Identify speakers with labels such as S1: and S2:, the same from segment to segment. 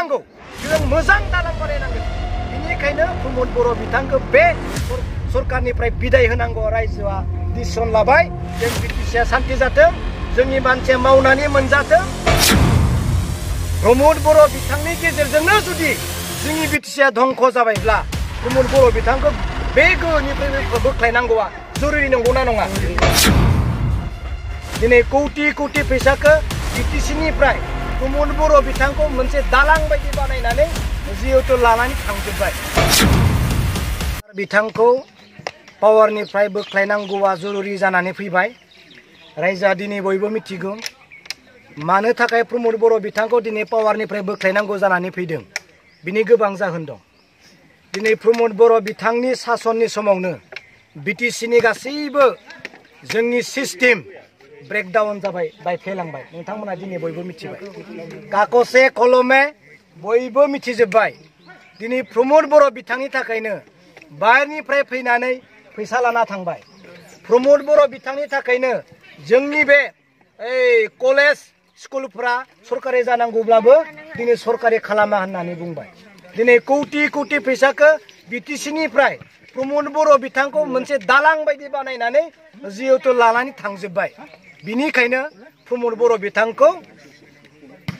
S1: सेफायनांगौ जों मोजां दालां बानायनांगोन बिनिखायनो प्रमद बर' बिथांखौ बे सरकारनिफ्राय बिदाय होनांगौ रायजोआ डिसिसन लाबाय जों बिटिसिआ शान्ति जाथों जोंनि मानसिया मावनानै मोनजाथों प्रमद बर' बिथांनि गेजेरजोंनो जुदि जोंनि बिटिसिआ धंख जाबायब्ला प्रमद बर' बिथांखौ बे गोहोनिफ्राय बोख्लायनांगौआ जरुरि नंगौना नङा दिनै कौटि कौटि फैसाखौ बिटिसिनिफ्राय प्रमद बर' बिथांखौ मोनसे दालां बायदि बानायनानै जिहेतु लानानै थांजोब्बाय बिथांखौ पावारनिफ्राय बोख्लायनांगौआ जरुरि जानानै फैबाय रायजोआ दिनै बयबो मिथिगौ मानो थाखाय प्रमद बर' बिथांखौ दिनै पावारनिफ्राय बोख्लायनांगौ जानानै फैदों बिनि गोबां जाहोन दं दिनै प्रमद बर' बिथांनि सासननि समावनो बिटिसिनि गासैबो जोंनि सिस्टेम ब्रेकडाउन जाबाय बायफ्लेलांबाय नोंथांमोना दिनै बयबो मिथिबाय कागजे कलमे बयबो मिथिजोब्बाय दिनै प्रमद बर' बिथांनि थाखायनो बाहेरनिफ्राय फैनानै फैसा लाना थांबाय प्रमद बर' बिथांनि थाखायनो जोंनि बे कलेज स्कुलफोरा सरकारि जानांगौब्लाबो दिनै सरकारि खालामा होननानै बुंबाय दिनै कौटि कौटि फैसाखौ बिटिसिनिफ्राय प्रमद बर' बिथांखौ मोनसे दालां बायदि बानायनानै जिहेतु लानानै थांजोब्बाय बिनिखायनो प्रमद बर' बिथांखौ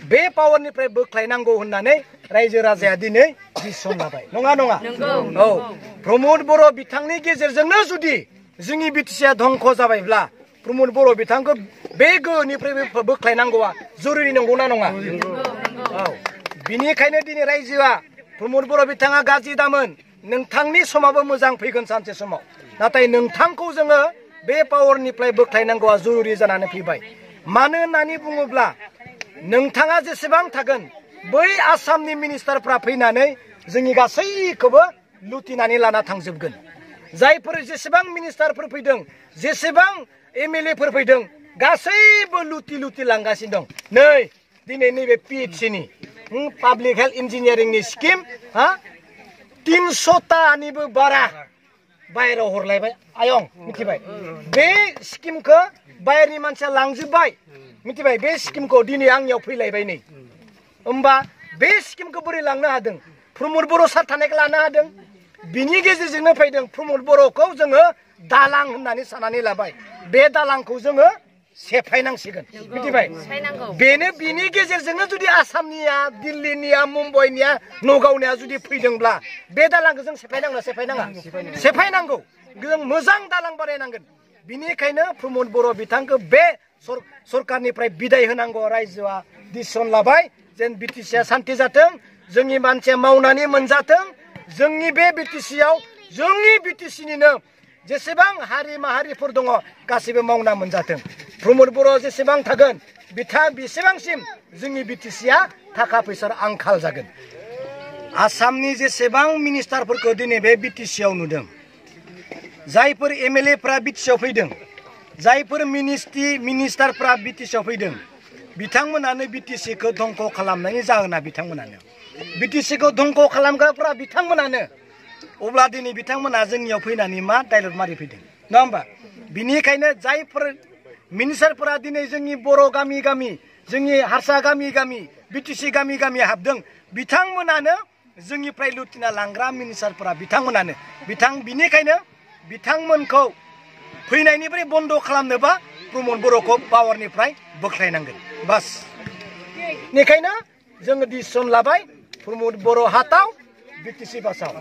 S1: बे पावारनिफ्राय बोख्लायनांगौ होननानै रायजो राजाया दिनै डिसिसन लाबाय नङा नङा औ प्रमद बर' बिथांनि गेजेरजोंनो जुदि जोंनि बिटिसिआ धंख जाबायब्ला प्रमद बर' बिथांखौ बे गोहोनिफ्राय बोख्लायनांगौआ जरुरि नंगौना नङा औ बिनिखायनो दिनै रायजोआ प्रमद बर' बिथाङा गाज्रि दामोन नोंथांनि समाबो मोजां फैगोन सानसे समाव नाथाय नोंथांखौ जोङो बे पावारनिफ्राय बोख्लायनांगौआ जरुरि जानानै फैबाय मानो होननानै बुङोब्ला नोंथाङा जेसेबां थागोन बै आसामनि मिनिस्टारफ्रा फैनानै जोंनि गासैखौबो लुटिनानै लाना थांजोबगोन जायफोर जेसेबां मिनिस्टारफोर फैदों जेसेबां एमएलएफोर फैदों गासैबो लुटि लुटि लांगासिनो दं नै दिनै नैबे पिएचसिनि पाब्लिक हेल्थ इन्जिनियारिंनि स्किम 300टानिबो बारा बाहेराव हरलायबाय आयं मिथिबाय बे स्किमखौ बाहेरनि मानसिया लांजोब्बाय मिथिबाय बे स्किमखौ दिनै आंनियाव फैलायबाय नै होमबा बे स्किमखौ बोरै लांनो हादों प्रमद बर' सार थानायखौ लानो हादों बिनि गेजेरजोंनो फैदों प्रमद बर'खौ जोङो दालां होननानै साननानै लाबाय बे दालांखौ जोङो सेफायनांसिगोन मिथिबाय बेनो बिनि गेजेरजोंनो जुदि आसामनिया दिल्लीनिया मुम्बाइनिया नगावनिया जुदि फैदोंब्ला बे दालांखौ जों सेफायनांगौ सेफायनाङा सेफायनांगौ जों मोजां दालां बानायनांगोन बिनिखायनो प्रमद बर' बिथांखौ बे सरकारनिफ्राय बिदाय होनांगौ रायजोआ डिसिसन लाबाय जेन बिटिसिआ शान्ति जाथों जोंनि मानसिया मावनानै मोनजाथों जोंनि बे बिटिसिआव जोंनि बिटिसिनिनो जेसेबां हारि माहारिफोर दङ गासैबो मावना मोनजाथों प्रमद बर' जेसेबां थागोन बेसेबांसिम जोंनि बिटिसिआ थाखा फैसा आंखाल जागोन आसामनि जेसेबां मिनिस्टारफोरखौ दिनै बे बिटिसिआव नुदों जायफोर एमएलएफ्रा बिटिसिआव फैदों जायफोर मिनिस्टारफ्रा बिटिसिआव फैदों बिथांमोनानो बिटिसिखौ धंख खालामनायनि जाहोना बिथांमोनानो बिटिसिखौ धंख खालामग्राफ्रा बिथांमोनानो अब्ला दिनै बिथांमोना जोंनियाव फैनानै मा डायलग मारि फैदों नङा होमबा बिनिखायनो जायफोर मिनिस्टारफोरा दिनै जोंनि बर' गामि गामि जोंनि हारसा गामि गामि बिटिसि गामि गामि हाबदों बिथांमोनानो जोंनिफ्राय लुटिना लांग्रा मिनिस्टारफोरा बिथांमोनानो बिनिखायनो बिथांमोनखौ फैनायनिफ्राय बन्द खालामनोबा प्रमद बर'खौ पावारनिफ्राय बोख्लायनांगोन बास बेनिखायनो जोङो डिसिसन लाबाय प्रमद बर' हाताव बिटिसि बासाव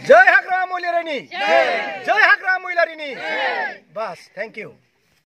S1: जय हाग्रामा महिलारिनि जय हाग्रामा महिलारिनि बास थेंक इउ